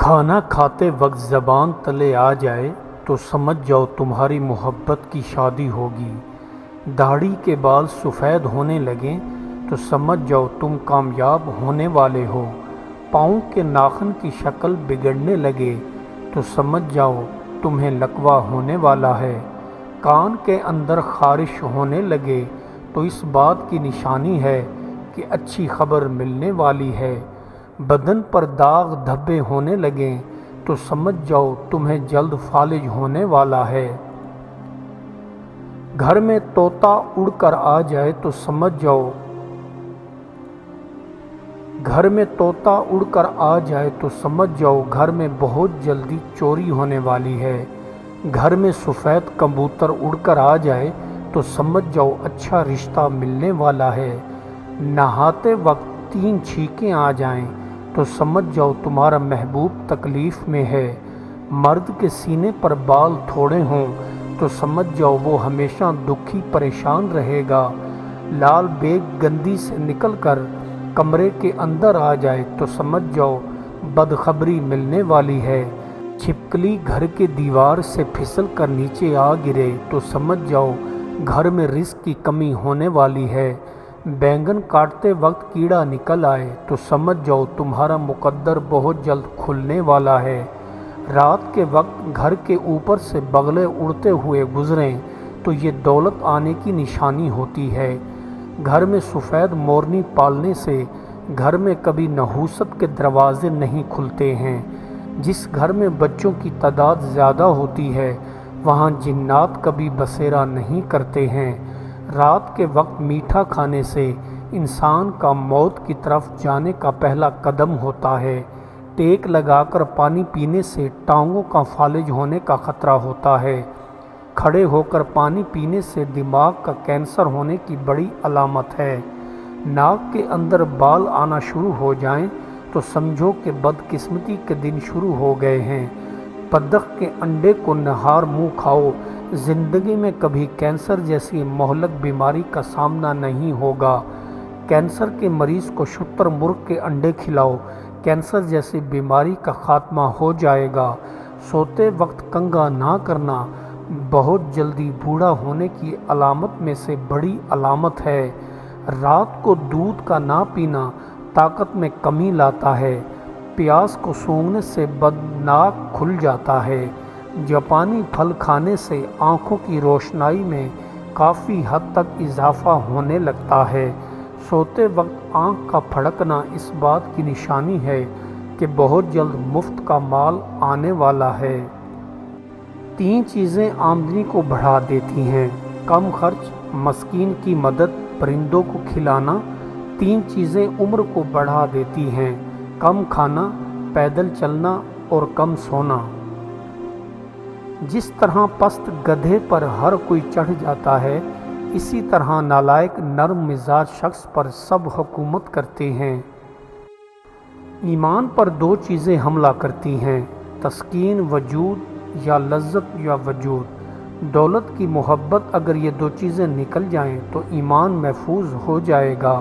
کھانا کھاتے وقت زبان تلے آ جائے تو سمجھ جاؤ تمہاری محبت کی شادی ہوگی۔ داڑھی کے بال سفید ہونے لگیں تو سمجھ جاؤ تم کامیاب ہونے والے ہو۔ پاؤں کے ناخن کی شکل بگڑنے لگے تو سمجھ جاؤ تمہیں لقوہ ہونے والا ہے۔ کان کے اندر خارش ہونے لگے تو اس بات کی نشانی ہے کہ اچھی خبر ملنے والی ہے۔ بدن پر داغ دھبے ہونے لگیں تو سمجھ جاؤ تمہیں جلد فالج ہونے والا ہے۔ گھر میں طوطا اڑ کر آ جائے تو سمجھ جاؤ گھر میں بہت جلدی چوری ہونے والی ہے۔ گھر میں سفید کبوتر اڑ کر آ جائے تو سمجھ جاؤ اچھا رشتہ ملنے والا ہے۔ نہاتے وقت 3 چھینکیں آ جائیں تو سمجھ جاؤ تمہارا محبوب تکلیف میں ہے۔ مرد کے سینے پر بال تھوڑے ہوں تو سمجھ جاؤ وہ ہمیشہ دکھی پریشان رہے گا۔ لال بیگ گندی سے نکل کر کمرے کے اندر آ جائے تو سمجھ جاؤ بدخبری ملنے والی ہے۔ چھپکلی گھر کے دیوار سے پھسل کر نیچے آ گرے تو سمجھ جاؤ گھر میں رزق کی کمی ہونے والی ہے۔ بینگن کاٹتے وقت کیڑا نکل آئے تو سمجھ جاؤ تمہارا مقدر بہت جلد کھلنے والا ہے۔ رات کے وقت گھر کے اوپر سے بغلے اڑتے ہوئے گزریں تو یہ دولت آنے کی نشانی ہوتی ہے۔ گھر میں سفید مورنی پالنے سے گھر میں کبھی نحوست کے دروازے نہیں کھلتے ہیں۔ جس گھر میں بچوں کی تعداد زیادہ ہوتی ہے وہاں جنات کبھی بسیرا نہیں کرتے ہیں۔ رات کے وقت میٹھا کھانے سے انسان کا موت کی طرف جانے کا پہلا قدم ہوتا ہے۔ ٹیک لگا کر پانی پینے سے ٹانگوں کا فالج ہونے کا خطرہ ہوتا ہے۔ کھڑے ہو کر پانی پینے سے دماغ کا کینسر ہونے کی بڑی علامت ہے۔ ناک کے اندر بال آنا شروع ہو جائیں تو سمجھو کہ بدقسمتی کے دن شروع ہو گئے ہیں۔ بطخ کے انڈے کو نہار منہ کھاؤ، زندگی میں کبھی کینسر جیسی مہلک بیماری کا سامنا نہیں ہوگا۔ کینسر کے مریض کو شتر مرغ کے انڈے کھلاؤ، کینسر جیسی بیماری کا خاتمہ ہو جائے گا۔ سوتے وقت کنگھا نہ کرنا بہت جلدی بوڑھا ہونے کی علامت میں سے بڑی علامت ہے۔ رات کو دودھ کا نہ پینا طاقت میں کمی لاتا ہے۔ پیاز کو سونگھنے سے ناک کھل جاتا ہے۔ جاپانی پھل کھانے سے آنکھوں کی روشنائی میں کافی حد تک اضافہ ہونے لگتا ہے۔ سوتے وقت آنکھ کا پھڑکنا اس بات کی نشانی ہے کہ بہت جلد مفت کا مال آنے والا ہے۔ 3 چیزیں آمدنی کو بڑھا دیتی ہیں: کم خرچ، مسکین کی مدد، پرندوں کو کھلانا۔ 3 چیزیں عمر کو بڑھا دیتی ہیں: کم کھانا، پیدل چلنا اور کم سونا۔ جس طرح پست گدھے پر ہر کوئی چڑھ جاتا ہے، اسی طرح نالائق نرم مزاج شخص پر سب حکومت کرتے ہیں۔ ایمان پر 2 چیزیں حملہ کرتی ہیں: تسکین وجود یا لذت یا وجود۔ دولت کی محبت اگر یہ 2 چیزیں نکل جائیں تو ایمان محفوظ ہو جائے گا۔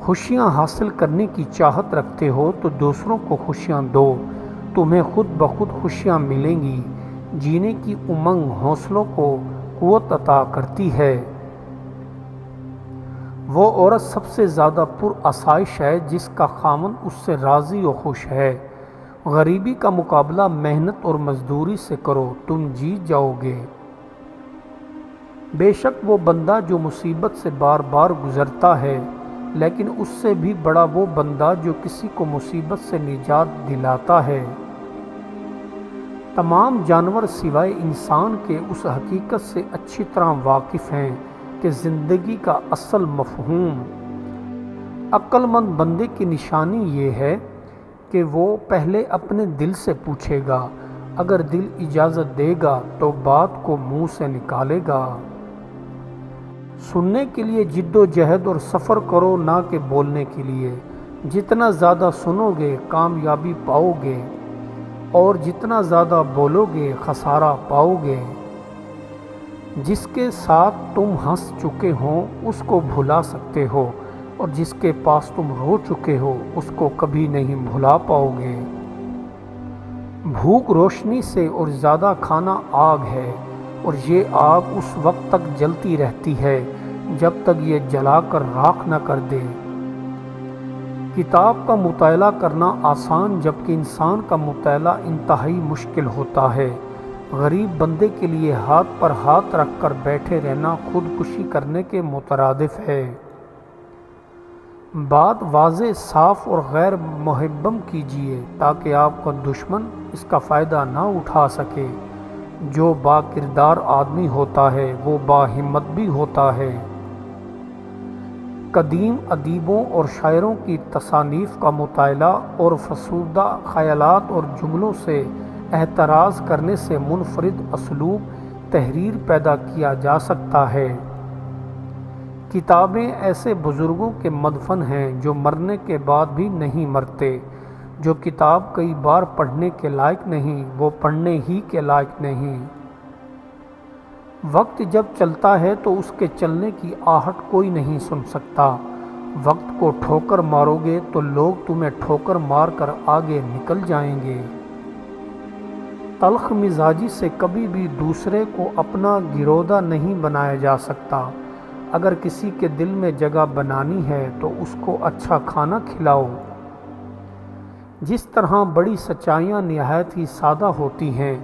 خوشیاں حاصل کرنے کی چاہت رکھتے ہو تو دوسروں کو خوشیاں دو، تمہیں خود بخود خوشیاں ملیں گی۔ جینے کی امنگ حوصلوں کو قوت عطا کرتی ہے۔ وہ عورت سب سے زیادہ پرآسائش ہے جس کا خاوند اس سے راضی و خوش ہے۔ غریبی کا مقابلہ محنت اور مزدوری سے کرو، تم جیت جاؤ گے۔ بے شک وہ بندہ جو مصیبت سے بار بار گزرتا ہے، لیکن اس سے بھی بڑا وہ بندہ جو کسی کو مصیبت سے نجات دلاتا ہے۔ تمام جانور سوائے انسان کے اس حقیقت سے اچھی طرح واقف ہیں کہ زندگی کا اصل مفہوم۔ عقل مند بندے کی نشانی یہ ہے کہ وہ پہلے اپنے دل سے پوچھے گا، اگر دل اجازت دے گا تو بات کو منہ سے نکالے گا۔ سننے کے لیے جد و جہد اور سفر کرو، نہ کہ بولنے کے لیے۔ جتنا زیادہ سنو گے کامیابی پاؤ گے، اور جتنا زیادہ بولو گے خسارہ پاؤ گے۔ جس کے ساتھ تم ہنس چکے ہو اس کو بھلا سکتے ہو، اور جس کے پاس تم رو چکے ہو اس کو کبھی نہیں بھلا پاؤ گے۔ بھوک روشنی سے اور زیادہ کھانا آگ ہے، اور یہ آگ اس وقت تک جلتی رہتی ہے جب تک یہ جلا کر راکھ نہ کر دے۔ کتاب کا مطالعہ کرنا آسان جبکہ انسان کا مطالعہ انتہائی مشکل ہوتا ہے۔ غریب بندے کے لیے ہاتھ پر ہاتھ رکھ کر بیٹھے رہنا خودکشی کرنے کے مترادف ہے۔ بات واضح، صاف اور غیر محبم کیجیے تاکہ آپ کا دشمن اس کا فائدہ نہ اٹھا سکے۔ جو با کردار آدمی ہوتا ہے وہ با ہمت بھی ہوتا ہے۔ قدیم ادیبوں اور شاعروں کی تصانیف کا مطالعہ اور فرسودہ خیالات اور جملوں سے احتراز کرنے سے منفرد اسلوب تحریر پیدا کیا جا سکتا ہے۔ کتابیں ایسے بزرگوں کے مدفن ہیں جو مرنے کے بعد بھی نہیں مرتے۔ جو کتاب کئی بار پڑھنے کے لائق نہیں وہ پڑھنے ہی کے لائق نہیں۔ وقت جب چلتا ہے تو اس کے چلنے کی آہٹ کوئی نہیں سن سکتا۔ وقت کو ٹھوکر مارو گے تو لوگ تمہیں ٹھوکر مار کر آگے نکل جائیں گے۔ تلخ مزاجی سے کبھی بھی دوسرے کو اپنا گرویدہ نہیں بنایا جا سکتا۔ اگر کسی کے دل میں جگہ بنانی ہے تو اس کو اچھا کھانا کھلاؤ۔ جس طرح بڑی سچائیاں نہایت ہی سادہ ہوتی ہیں،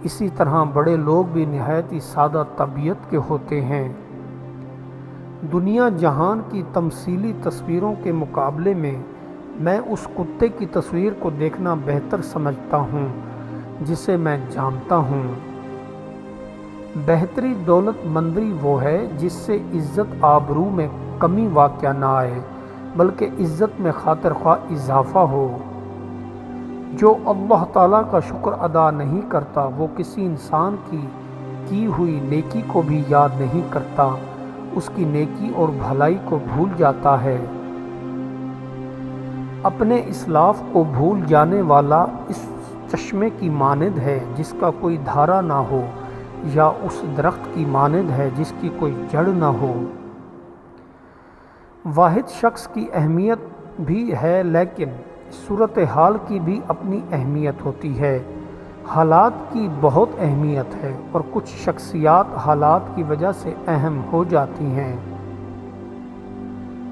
اسی طرح بڑے لوگ بھی نہایت ہی سادہ طبیعت کے ہوتے ہیں۔ دنیا جہان کی تمثیلی تصویروں کے مقابلے میں اس کتے کی تصویر کو دیکھنا بہتر سمجھتا ہوں جسے میں جانتا ہوں۔ بہتری دولت مندی وہ ہے جس سے عزت آبرو میں کمی واقع نہ آئے بلکہ عزت میں خاطر خواہ اضافہ ہو۔ جو اللہ تعالیٰ کا شکر ادا نہیں کرتا وہ کسی انسان کی ہوئی نیکی کو بھی یاد نہیں کرتا، اس کی نیکی اور بھلائی کو بھول جاتا ہے۔ اپنے اسلاف کو بھول جانے والا اس چشمے کی مانند ہے جس کا کوئی دھارا نہ ہو، یا اس درخت کی مانند ہے جس کی کوئی جڑ نہ ہو۔ واحد شخص کی اہمیت بھی ہے لیکن صورتحال کی بھی اپنی اہمیت ہوتی ہے۔ حالات کی بہت اہمیت ہے اور کچھ شخصیات حالات کی وجہ سے اہم ہو جاتی ہیں۔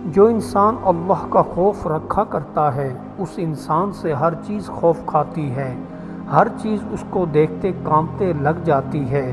جو انسان اللہ کا خوف رکھا کرتا ہے اس انسان سے ہر چیز خوف کھاتی ہے، ہر چیز اس کو دیکھتے کانپتے لگ جاتی ہے۔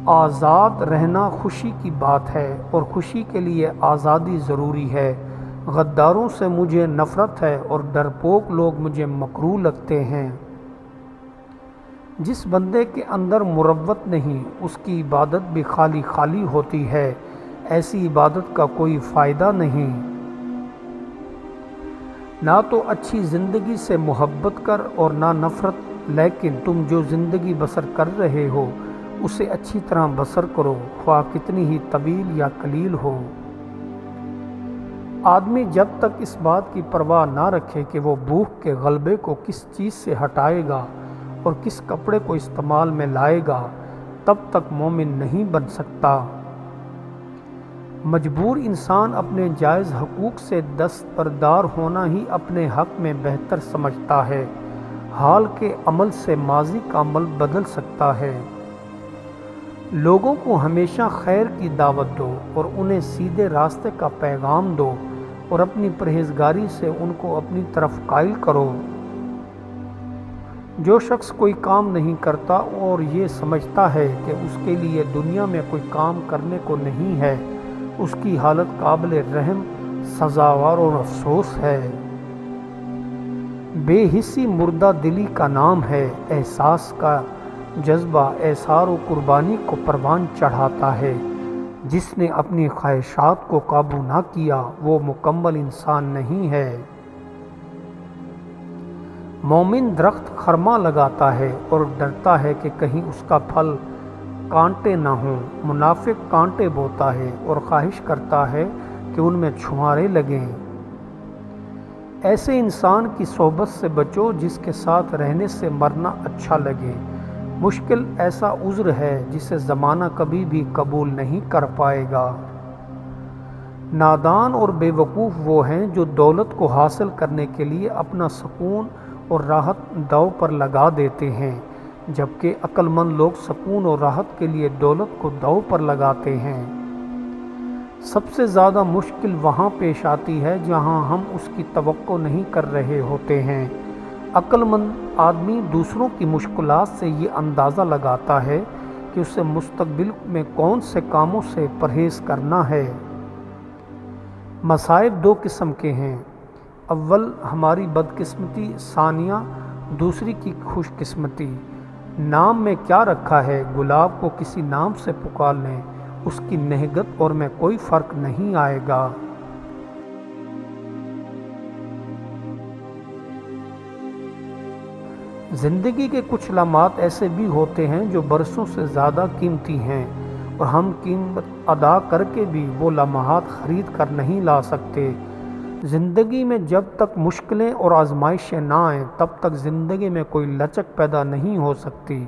آزاد رہنا خوشی کی بات ہے اور خوشی کے لیے آزادی ضروری ہے۔ غداروں سے مجھے نفرت ہے اور ڈرپوک لوگ مجھے مکروہ لگتے ہیں۔ جس بندے کے اندر مروت نہیں اس کی عبادت بھی خالی خالی ہوتی ہے، ایسی عبادت کا کوئی فائدہ نہیں۔ نہ تو اچھی زندگی سے محبت کر اور نہ نفرت، لیکن تم جو زندگی بسر کر رہے ہو اسے اچھی طرح بسر کرو، خواہ کتنی ہی طویل یا قلیل ہو۔ آدمی جب تک اس بات کی پرواہ نہ رکھے کہ وہ بھوک کے غلبے کو کس چیز سے ہٹائے گا اور کس کپڑے کو استعمال میں لائے گا، تب تک مومن نہیں بن سکتا۔ مجبور انسان اپنے جائز حقوق سے دستبردار ہونا ہی اپنے حق میں بہتر سمجھتا ہے۔ حال کے عمل سے ماضی کا عمل بدل سکتا ہے۔ لوگوں کو ہمیشہ خیر کی دعوت دو اور انہیں سیدھے راستے کا پیغام دو اور اپنی پرہیزگاری سے ان کو اپنی طرف قائل کرو۔ جو شخص کوئی کام نہیں کرتا اور یہ سمجھتا ہے کہ اس کے لیے دنیا میں کوئی کام کرنے کو نہیں ہے، اس کی حالت قابل رحم، سزاوار اور افسوس ہے۔ بے حسی مردہ دلی کا نام ہے، احساس کا جذبہ ایثار و قربانی کو پروان چڑھاتا ہے۔ جس نے اپنی خواہشات کو قابو نہ کیا وہ مکمل انسان نہیں ہے۔ مومن درخت خرما لگاتا ہے اور ڈرتا ہے کہ کہیں اس کا پھل کانٹے نہ ہوں۔ منافق کانٹے بوتا ہے اور خواہش کرتا ہے کہ ان میں چھوارے لگیں۔ ایسے انسان کی صحبت سے بچو جس کے ساتھ رہنے سے مرنا اچھا لگے۔ مشکل ایسا عذر ہے جسے زمانہ کبھی بھی قبول نہیں کر پائے گا۔ نادان اور بیوقوف وہ ہیں جو دولت کو حاصل کرنے کے لیے اپنا سکون اور راحت داؤ پر لگا دیتے ہیں، جبکہ عقل مند لوگ سکون اور راحت کے لیے دولت کو داؤ پر لگاتے ہیں۔ سب سے زیادہ مشکل وہاں پیش آتی ہے جہاں ہم اس کی توقع نہیں کر رہے ہوتے ہیں۔ عقل مند آدمی دوسروں کی مشکلات سے یہ اندازہ لگاتا ہے کہ اسے مستقبل میں کون سے کاموں سے پرہیز کرنا ہے۔ مصائب دو قسم کے ہیں، اول ہماری بدقسمتی، ثانیہ دوسری کی خوش قسمتی۔ نام میں کیا رکھا ہے، گلاب کو کسی نام سے پکار لیں، اس کی نہگت اور میں کوئی فرق نہیں آئے گا۔ زندگی کے کچھ لمحات ایسے بھی ہوتے ہیں جو برسوں سے زیادہ قیمتی ہیں، اور ہم قیمت ادا کر کے بھی وہ لمحات خرید کر نہیں لا سکتے۔ زندگی میں جب تک مشکلیں اور آزمائشیں نہ آئیں تب تک زندگی میں کوئی لچک پیدا نہیں ہو سکتی۔